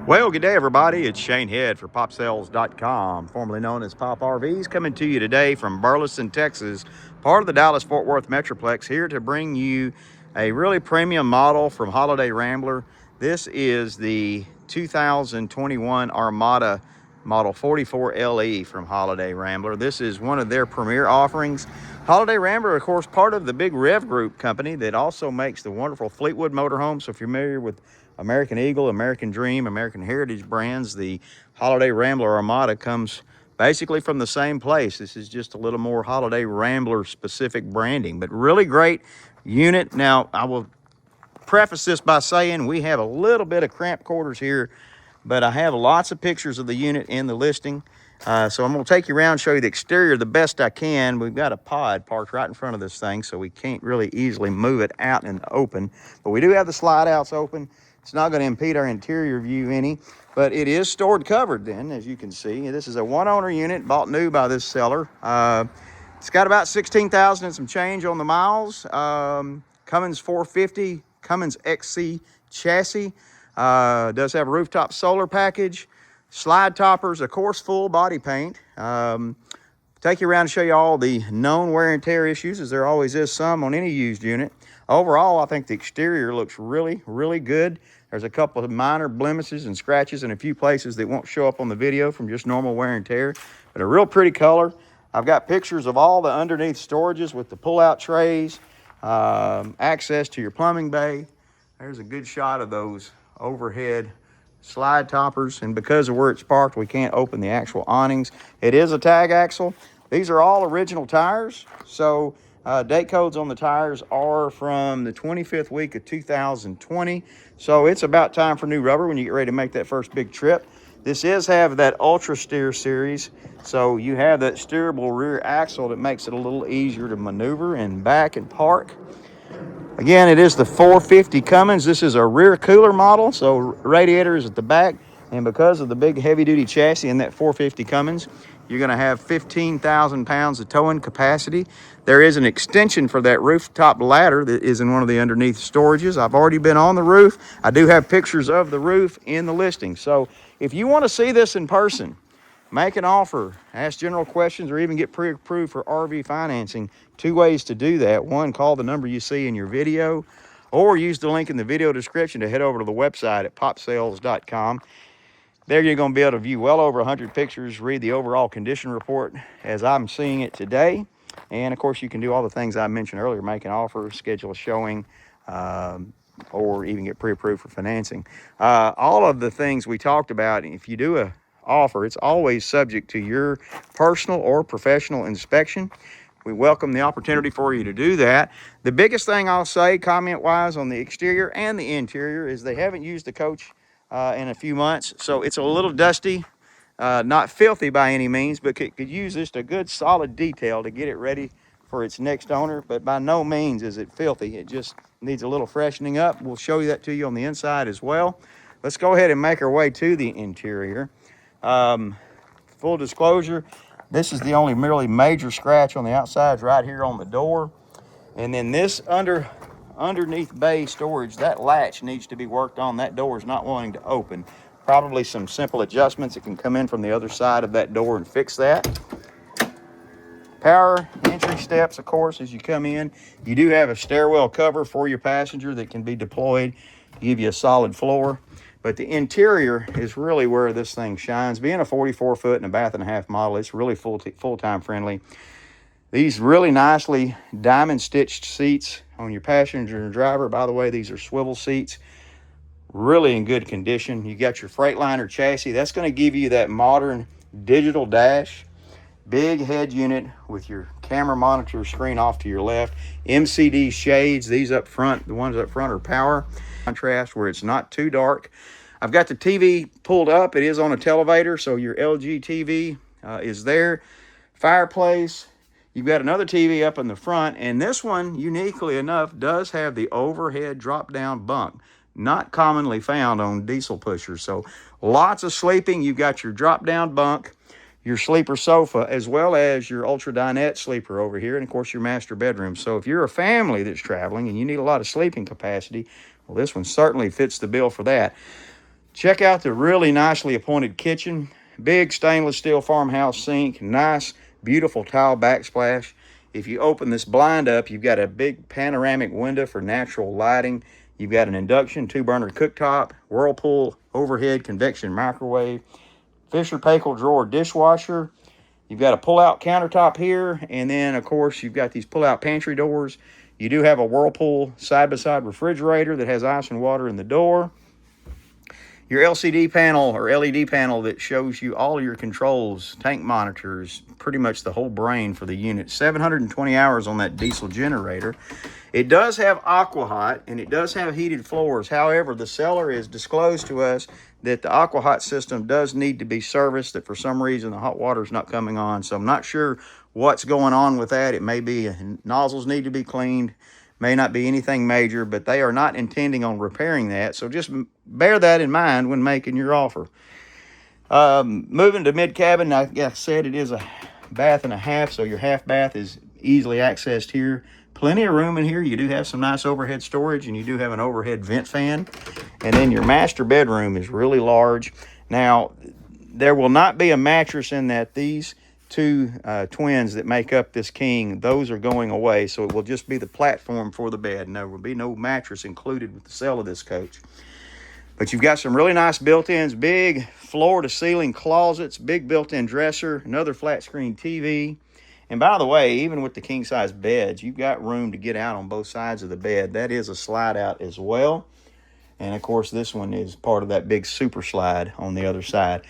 Well, good day, everybody. It's Shane Head for PopSales.com, formerly known as Pop RVs, coming to you today from Burleson, Texas, part of the Dallas-Fort Worth Metroplex, here to bring you a really premium model from Holiday Rambler. This is the 2021 Armada Model 44LE from Holiday Rambler. This is one of their premier offerings. Holiday Rambler, of course, part of the big Rev Group company that also makes the wonderful Fleetwood motorhome. So if you're familiar with American Eagle, American Dream, American Heritage brands, the Holiday Rambler Armada comes basically from the same place. This is just a little more Holiday Rambler specific branding, but really great unit. Now, I will preface this by saying we have a little bit of cramped quarters here, but I have lots of pictures of the unit in the listing. So I'm going to take you around, show you the exterior the best I can. We've got a pod parked right in front of this thing, so we can't really easily move it out and open. But we do have the slide outs open. It's not going to impede our interior view any, but it is stored covered then, as you can see. This is a one-owner unit, bought new by this seller. It's got about 16,000 and some change on the miles. Cummins 450, Cummins XC chassis. Does have a rooftop solar package, slide toppers, of course, full body paint. Take you around and show you all the known wear and tear issues, as there always is some on any used unit. Overall, I think the exterior looks really, really good. There's a couple of minor blemishes and scratches in a few places that won't show up on the video from just normal wear and tear, but a real pretty color. I've got pictures of all the underneath storages with the pull-out trays, access to your plumbing bay. There's a good shot of those overhead slide toppers, and because of where it's parked, we can't open the actual awnings. It is a tag axle. These are all original tires, so date codes on the tires are from the 25th week of 2020, so it's about time for new rubber when you get ready to make that first big trip. This is have that Ultra Steer series, so you have that steerable rear axle that makes it a little easier to maneuver and back and park. Again, it is the 450 Cummins. This is a rear cooler model, so radiator is at the back, and because of the big heavy-duty chassis in that 450 Cummins, you're going to have 15,000 pounds of towing capacity. There is an extension for that rooftop ladder that is in one of the underneath storages. I've already been on the roof. I do have pictures of the roof in the listing. So if you want to see this in person, make an offer, ask general questions, or even get pre-approved for RV financing, two ways to do that. One, call the number you see in your video, or use the link in the video description to head over to the website at popsales.com. There you're going to be able to view well over 100 pictures, read the overall condition report as I'm seeing it today. And of course, you can do all the things I mentioned earlier, make an offer, schedule a showing, or even get pre-approved for financing. All of the things we talked about, if you do a offer, it's always subject to your personal or professional inspection. We welcome the opportunity for you to do that. The biggest thing I'll say comment-wise on the exterior and the interior is they haven't used the coach in a few months, so it's a little dusty, not filthy by any means, but could use just a good solid detail to get it ready for its next owner. But by no means is it filthy. It just needs a little freshening up. We'll show you that to you on the inside as well. Let's go ahead and make our way to the interior. Full disclosure, this is the only really major scratch on the outside right here on the door. And then this underneath bay storage, that latch needs to be worked on. That door is not wanting to open. Probably some simple adjustments that can come in from the other side of that door and fix that. Power entry steps, of course, as you come in. You do have a stairwell cover for your passenger that can be deployed to give you a solid floor. But the interior is really where this thing shines. Being a 44-foot and a bath and a half model, it's really full-time friendly. These really nicely diamond stitched seats on your passenger and driver. By the way, these are swivel seats, really in good condition. You got your Freightliner chassis. That's going to give you that modern digital dash. Big head unit with your camera monitor screen off to your left. MCD shades, these up front, the ones up front are power. Contrast where it's not too dark. I've got the TV pulled up. It is on a televator, so your LG TV is there. Fireplace. You've got another TV up in the front, and this one, uniquely enough, does have the overhead drop-down bunk. Not commonly found on diesel pushers. So lots of sleeping. You've got your drop-down bunk, your sleeper sofa, as well as your ultra dinette sleeper over here, and of course your master bedroom. So if you're a family that's traveling and you need a lot of sleeping capacity, well, this one certainly fits the bill for that. Check out the really nicely appointed kitchen. Big stainless steel farmhouse sink, nice, beautiful tile backsplash. If you open this blind up, you've got a big panoramic window for natural lighting. You've got an induction 2-burner cooktop, Whirlpool overhead convection microwave, Fisher Paykel drawer dishwasher. You've got a pull-out countertop here, and then, of course, you've got these pull-out pantry doors. You do have a Whirlpool side-by-side refrigerator that has ice and water in the door. Your LCD panel or LED panel that shows you all of your controls, tank monitors, pretty much the whole brain for the unit. 720 hours on that diesel generator. It does have AquaHot and it does have heated floors. However, the seller has disclosed to us that the AquaHot system does need to be serviced, that for some reason the hot water is not coming on. So I'm not sure what's going on with that. It may be nozzles need to be cleaned. May not be anything major, but they are not intending on repairing that. So just bear that in mind when making your offer. Moving to mid-cabin, like I said, it is a bath and a half, so your half bath is easily accessed here. Plenty of room in here. You do have some nice overhead storage, and you do have an overhead vent fan. And then your master bedroom is really large. Now, there will not be a mattress in that. These two twins that make up this king, those are going away, so it will just be the platform for the bed, and there will be no mattress included with the sale of this coach. But you've got some really nice built-ins, big floor-to-ceiling closets, big built-in dresser, another flat-screen TV. And by the way, even with the king-size beds, you've got room to get out on both sides of the bed. That is a slide-out as well. And, of course, this one is part of that big super slide on the other side.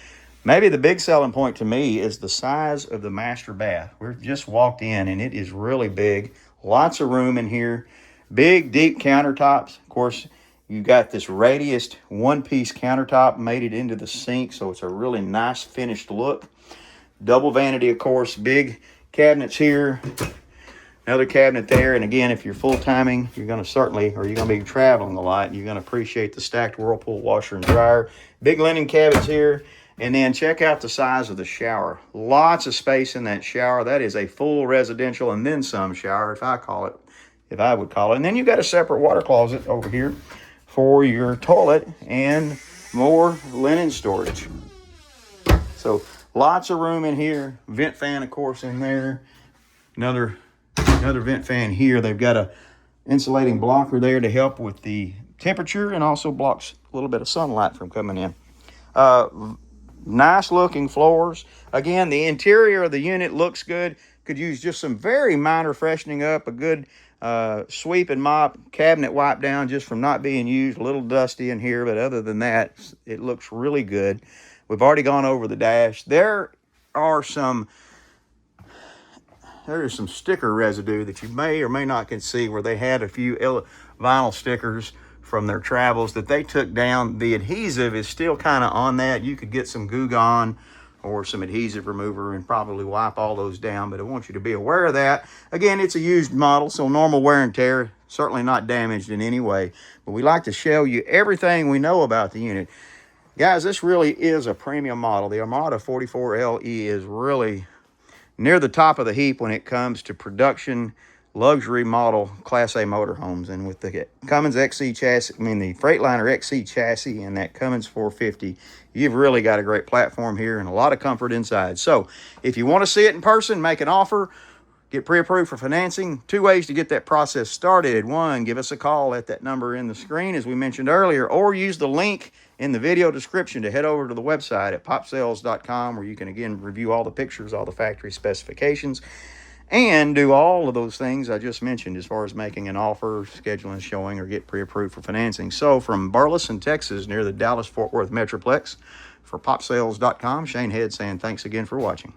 Maybe the big selling point to me is the size of the master bath. We've just walked in, and it is really big. Lots of room in here. Big, deep countertops. Of course, you've got this radiused one-piece countertop, made it into the sink, so it's a really nice finished look. Double vanity, of course. Big cabinets here. Another cabinet there. And again, if you're full-timing, you're going to certainly, or you're going to be traveling a lot, you're going to appreciate the stacked Whirlpool washer and dryer. Big linen cabinets here. And then check out the size of the shower. Lots of space in that shower. That is a full residential and then some shower, if I would call it. And then you've got a separate water closet over here for your toilet and more linen storage. So lots of room in here. Vent fan, of course, in there. Another vent fan here. They've got a insulating blocker there to help with the temperature and also blocks a little bit of sunlight from coming in. Nice looking floors. Again, the interior of the unit looks good. Could use just some very minor freshening up, a good sweep and mop, cabinet wipe down just from not being used. A little dusty in here, but other than that, it looks really good. We've already gone over the dash. There is some sticker residue that you may or may not can see where they had a few vinyl stickers from their travels that they took down. The adhesive is still kind of on that. You could get some Goo Gone or some adhesive remover and probably wipe all those down, but I want you to be aware of that. Again, it's a used model, so normal wear and tear, certainly not damaged in any way, but we like to show you everything we know about the unit. Guys, this really is a premium model. The Armada 44LE is really near the top of the heap when it comes to production luxury model Class A motorhomes. And with the Cummins XC chassis, the Freightliner XC chassis and that Cummins 450, you've really got a great platform here and a lot of comfort inside. So if you want to see it in person, make an offer, get pre-approved for financing. 2 ways to get that process started. 1, give us a call at that number in the screen, as we mentioned earlier, or use the link in the video description to head over to the website at popsales.com, where you can, again, review all the pictures, all the factory specifications, and do all of those things I just mentioned as far as making an offer, scheduling, showing, or get pre-approved for financing. So from Burleson, Texas, near the Dallas-Fort Worth Metroplex, for popsales.com, Shane Head saying thanks again for watching.